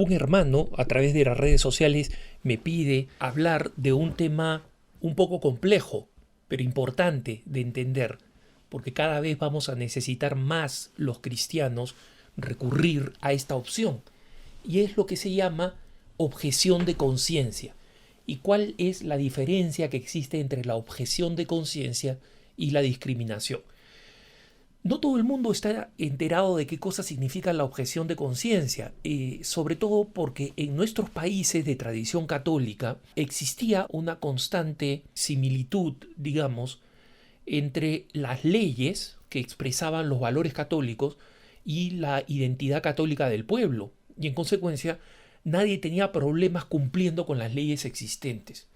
Un hermano a través de las redes sociales me pide hablar de un tema un poco complejo, pero importante de entender, porque cada vez vamos a necesitar más los cristianos recurrir a esta opción, y es lo que se llama objeción de conciencia. ¿Y cuál es la diferencia que existe entre la objeción de conciencia y la discriminación? No todo el mundo está enterado de qué cosa significa la objeción de conciencia, sobre todo porque en nuestros países de tradición católica existía una constante similitud, digamos, entre las leyes que expresaban los valores católicos y la identidad católica del pueblo, y en consecuencia nadie tenía problemas cumpliendo con las leyes existentes.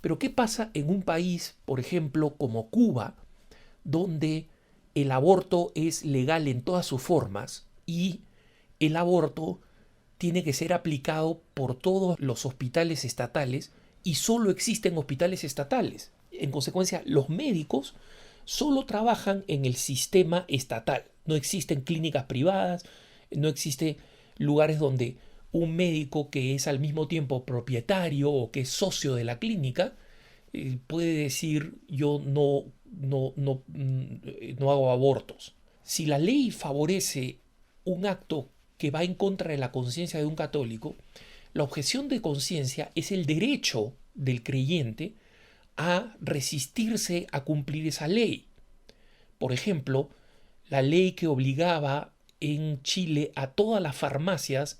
Pero ¿qué pasa en un país, por ejemplo, como Cuba, donde el aborto es legal en todas sus formas y el aborto tiene que ser aplicado por todos los hospitales estatales y solo existen hospitales estatales? En consecuencia, los médicos solo trabajan en el sistema estatal. No existen clínicas privadas, no existen lugares donde un médico que es al mismo tiempo propietario o que es socio de la clínica puede decir yo no hago abortos. Si la ley favorece un acto que va en contra de la conciencia de un católico, la objeción de conciencia es el derecho del creyente a resistirse a cumplir esa ley. Por ejemplo, la ley que obligaba en Chile a todas las farmacias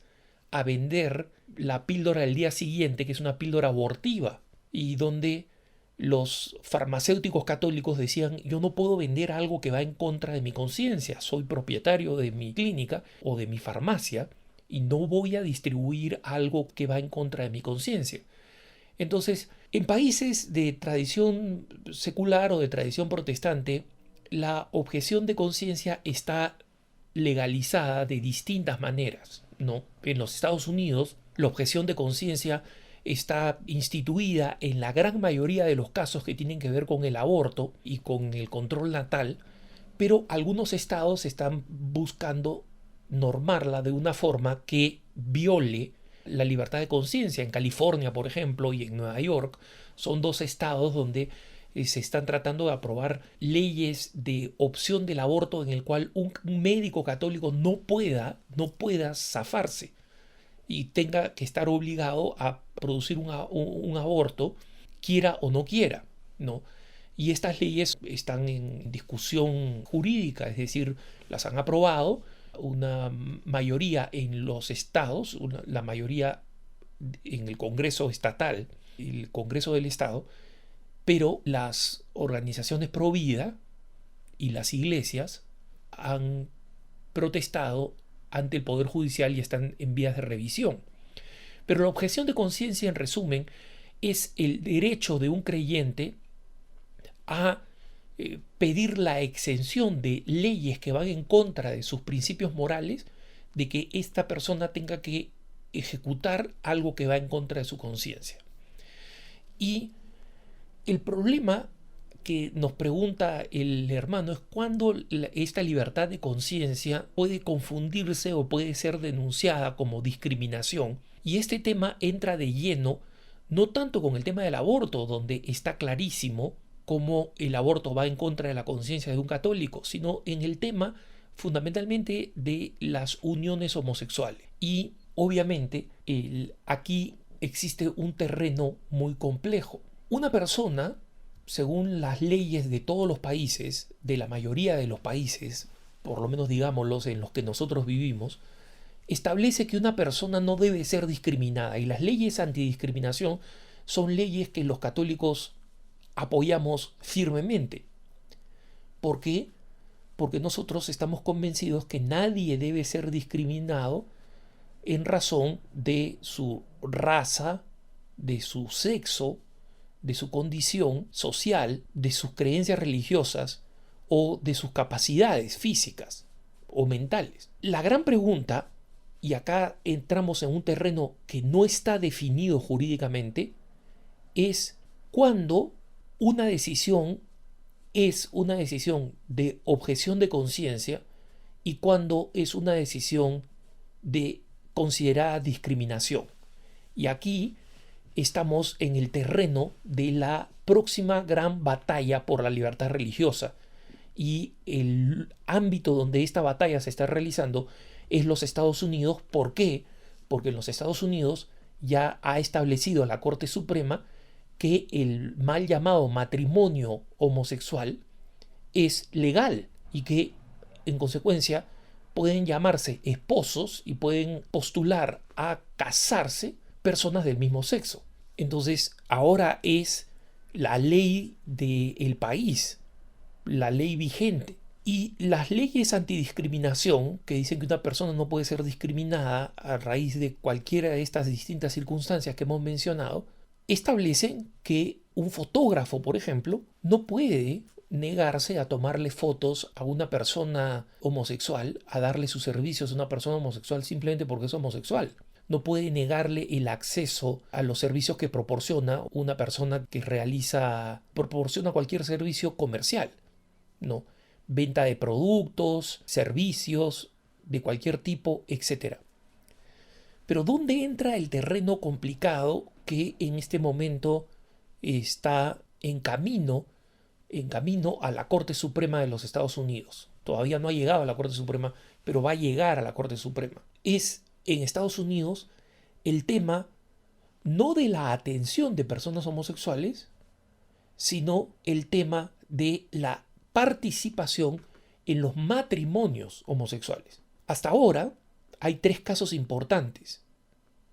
a vender la píldora del día siguiente, que es una píldora abortiva, y donde los farmacéuticos católicos decían yo no puedo vender algo que va en contra de mi conciencia, soy propietario de mi clínica o de mi farmacia y no voy a distribuir algo que va en contra de mi conciencia. Entonces, en países de tradición secular o de tradición protestante, la objeción de conciencia está legalizada de distintas maneras, ¿no? En los Estados Unidos, la objeción de conciencia está instituida en la gran mayoría de los casos que tienen que ver con el aborto y con el control natal, pero algunos estados están buscando normarla de una forma que viole la libertad de conciencia. En California, por ejemplo, y en Nueva York, son dos estados donde se están tratando de aprobar leyes de opción del aborto en el cual un médico católico no pueda zafarse y tenga que estar obligado a producir un aborto, quiera o no quiera, ¿no? Y estas leyes están en discusión jurídica, es decir, las han aprobado una mayoría en los estados, la mayoría en el Congreso estatal, el Congreso del Estado, pero las organizaciones pro vida y las iglesias han protestado ante el Poder Judicial y están en vías de revisión. Pero la objeción de conciencia, en resumen, es el derecho de un creyente a pedir la exención de leyes que van en contra de sus principios morales, de que esta persona tenga que ejecutar algo que va en contra de su conciencia. Y el problema que nos pregunta el hermano es cuándo esta libertad de conciencia puede confundirse o puede ser denunciada como discriminación. Y este tema entra de lleno no tanto con el tema del aborto, donde está clarísimo cómo el aborto va en contra de la conciencia de un católico, sino en el tema fundamentalmente de las uniones homosexuales. Y obviamente aquí existe un terreno muy complejo. Una persona, según las leyes de todos los países, de la mayoría de los países, por lo menos digámoslos en los que nosotros vivimos, establece que una persona no debe ser discriminada, y las leyes antidiscriminación son leyes que los católicos apoyamos firmemente. ¿Por qué? Porque nosotros estamos convencidos que nadie debe ser discriminado en razón de su raza, de su sexo, de su condición social, de sus creencias religiosas o de sus capacidades físicas o mentales. La gran pregunta, y acá entramos en un terreno que no está definido jurídicamente, es cuándo una decisión es una decisión de objeción de conciencia y cuándo es una decisión de considerada discriminación. Y aquí estamos en el terreno de la próxima gran batalla por la libertad religiosa. Y el ámbito donde esta batalla se está realizando es los Estados Unidos. ¿Por qué? Porque en los Estados Unidos ya ha establecido la Corte Suprema que el mal llamado matrimonio homosexual es legal y que en consecuencia pueden llamarse esposos y pueden postular a casarse personas del mismo sexo. Entonces ahora es la ley del país, la ley vigente. Y las leyes antidiscriminación, que dicen que una persona no puede ser discriminada a raíz de cualquiera de estas distintas circunstancias que hemos mencionado, establecen que un fotógrafo, por ejemplo, no puede negarse a tomarle fotos a una persona homosexual, a darle sus servicios a una persona homosexual simplemente porque es homosexual. No puede negarle el acceso a los servicios que proporciona una persona que proporciona cualquier servicio comercial, ¿no? Venta de productos, servicios de cualquier tipo, etc. Pero ¿dónde entra el terreno complicado que en este momento está en camino a la Corte Suprema de los Estados Unidos? Todavía no ha llegado a la Corte Suprema, pero va a llegar a la Corte Suprema. Es en Estados Unidos el tema no de la atención de personas homosexuales, sino el tema de la participación en los matrimonios homosexuales. Hasta ahora hay 3 casos importantes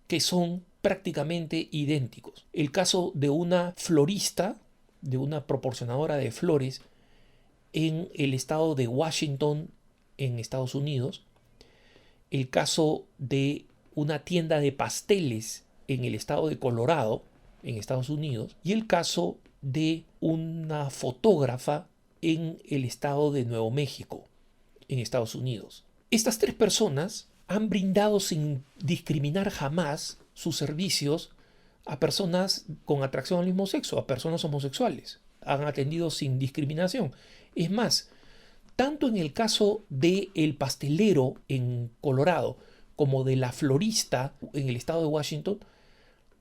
que son prácticamente idénticos. El caso de una florista, de una proporcionadora de flores en el estado de Washington, en Estados Unidos. El caso de una tienda de pasteles en el estado de Colorado, en Estados Unidos. Y el caso de una fotógrafa en el estado de Nuevo México, en Estados Unidos. Estas 3 personas han brindado sin discriminar jamás sus servicios a personas con atracción al mismo sexo, a personas homosexuales. Han atendido sin discriminación. Es más, tanto en el caso del pastelero en Colorado como de la florista en el estado de Washington,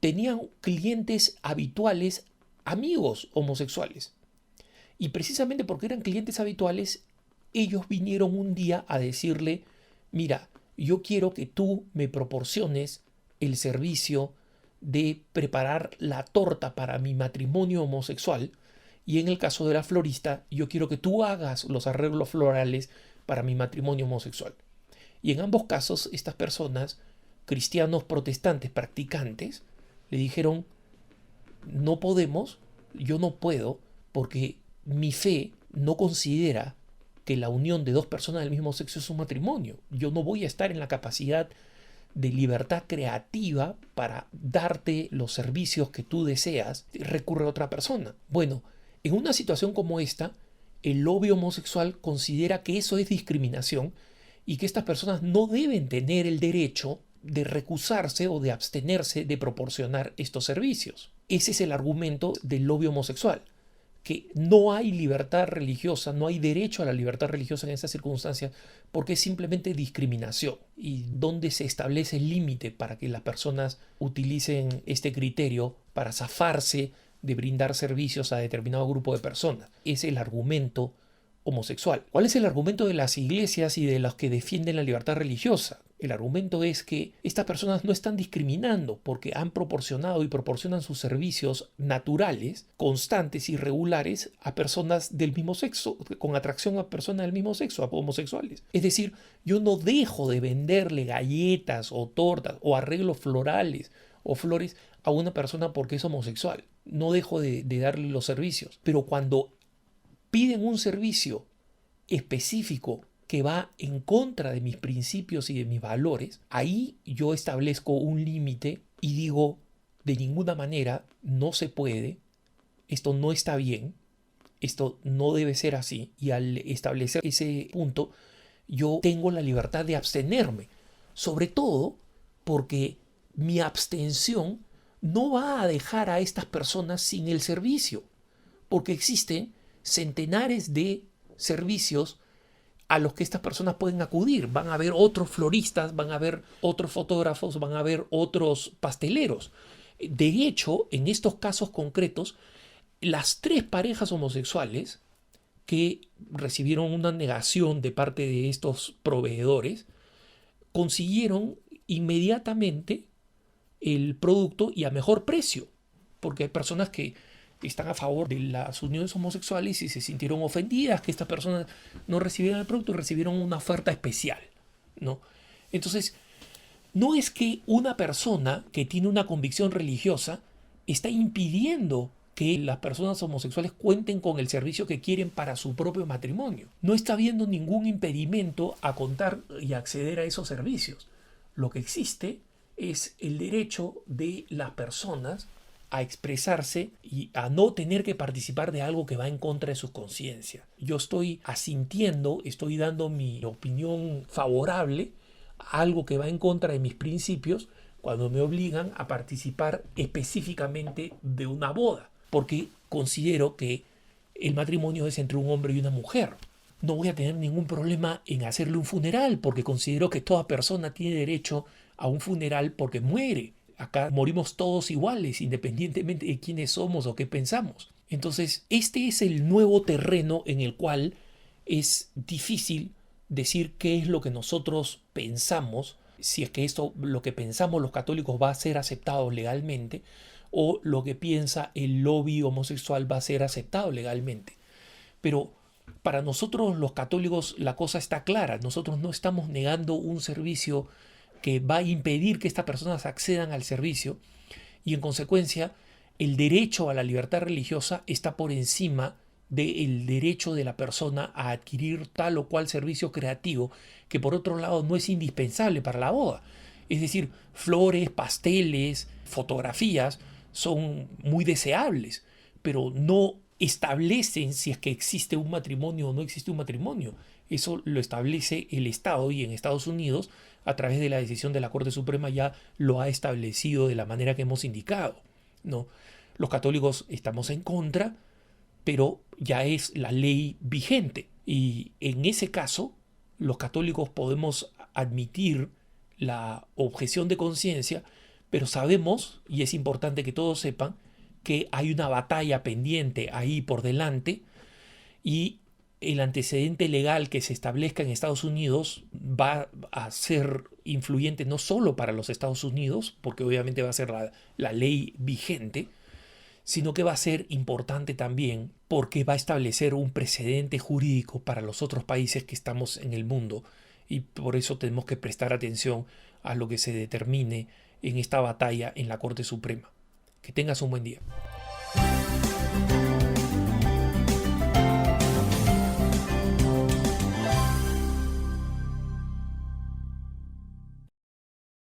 tenían clientes habituales, amigos homosexuales. Y precisamente porque eran clientes habituales, ellos vinieron un día a decirle: mira, yo quiero que tú me proporciones el servicio de preparar la torta para mi matrimonio homosexual, y en el caso de la florista, yo quiero que tú hagas los arreglos florales para mi matrimonio homosexual. Y en ambos casos, estas personas, cristianos protestantes practicantes, le dijeron: no podemos, yo no puedo, porque mi fe no considera que la unión de 2 personas del mismo sexo es un matrimonio. Yo no voy a estar en la capacidad de libertad creativa para darte los servicios que tú deseas. Recurre a otra persona. Bueno, en una situación como esta, el lobby homosexual considera que eso es discriminación y que estas personas no deben tener el derecho de recusarse o de abstenerse de proporcionar estos servicios. Ese es el argumento del lobby homosexual, que no hay libertad religiosa, no hay derecho a la libertad religiosa en estas circunstancias, porque es simplemente discriminación. Y donde se establece el límite para que las personas utilicen este criterio para zafarse de brindar servicios a determinado grupo de personas. Es el argumento homosexual. ¿Cuál es el argumento de las iglesias y de los que defienden la libertad religiosa? El argumento es que estas personas no están discriminando porque han proporcionado y proporcionan sus servicios naturales, constantes y regulares a personas del mismo sexo, con atracción a personas del mismo sexo, a homosexuales. Es decir, yo no dejo de venderle galletas o tortas o arreglos florales o flores a una persona porque es homosexual. No dejo de darle los servicios. Pero cuando piden un servicio específico que va en contra de mis principios y de mis valores, ahí yo establezco un límite y digo: de ninguna manera, no se puede, esto no está bien, esto no debe ser así. Y al establecer ese punto, yo tengo la libertad de abstenerme, sobre todo porque mi abstención no va a dejar a estas personas sin el servicio, porque existen centenares de servicios a los que estas personas pueden acudir. Van a haber otros floristas, van a haber otros fotógrafos, van a haber otros pasteleros. De hecho, en estos casos concretos, las 3 parejas homosexuales que recibieron una negación de parte de estos proveedores consiguieron inmediatamente el producto y a mejor precio, porque hay personas que están a favor de las uniones homosexuales y se sintieron ofendidas que estas personas no recibieran el producto y recibieron una oferta especial, ¿no? Entonces, no es que una persona que tiene una convicción religiosa está impidiendo que las personas homosexuales cuenten con el servicio que quieren para su propio matrimonio. No está habiendo ningún impedimento a contar y acceder a esos servicios. Lo que existe es el derecho de las personas a expresarse y a no tener que participar de algo que va en contra de su conciencia. Yo estoy asintiendo, estoy dando mi opinión favorable a algo que va en contra de mis principios cuando me obligan a participar específicamente de una boda, porque considero que el matrimonio es entre un hombre y una mujer. No voy a tener ningún problema en hacerle un funeral, porque considero que toda persona tiene derecho a un funeral porque muere. Acá morimos todos iguales, independientemente de quiénes somos o qué pensamos. Entonces, este es el nuevo terreno en el cual es difícil decir qué es lo que nosotros pensamos, si es que esto, lo que pensamos los católicos va a ser aceptado legalmente, o lo que piensa el lobby homosexual va a ser aceptado legalmente. Pero para nosotros los católicos la cosa está clara. Nosotros no estamos negando un servicio que va a impedir que estas personas accedan al servicio, y en consecuencia el derecho a la libertad religiosa está por encima del derecho de la persona a adquirir tal o cual servicio creativo que por otro lado no es indispensable para la boda. Es decir, flores, pasteles, fotografías son muy deseables, pero no establecen si es que existe un matrimonio o no existe un matrimonio. Eso lo establece el Estado, y en Estados Unidos, a través de la decisión de la Corte Suprema, ya lo ha establecido de la manera que hemos indicado, ¿no? Los católicos estamos en contra, pero ya es la ley vigente. Y en ese caso, los católicos podemos admitir la objeción de conciencia, pero sabemos, y es importante que todos sepan, que hay una batalla pendiente ahí por delante, y el antecedente legal que se establezca en Estados Unidos va a ser influyente no solo para los Estados Unidos, porque obviamente va a ser la ley vigente, sino que va a ser importante también porque va a establecer un precedente jurídico para los otros países que estamos en el mundo, y por eso tenemos que prestar atención a lo que se determine en esta batalla en la Corte Suprema. Que tengas un buen día.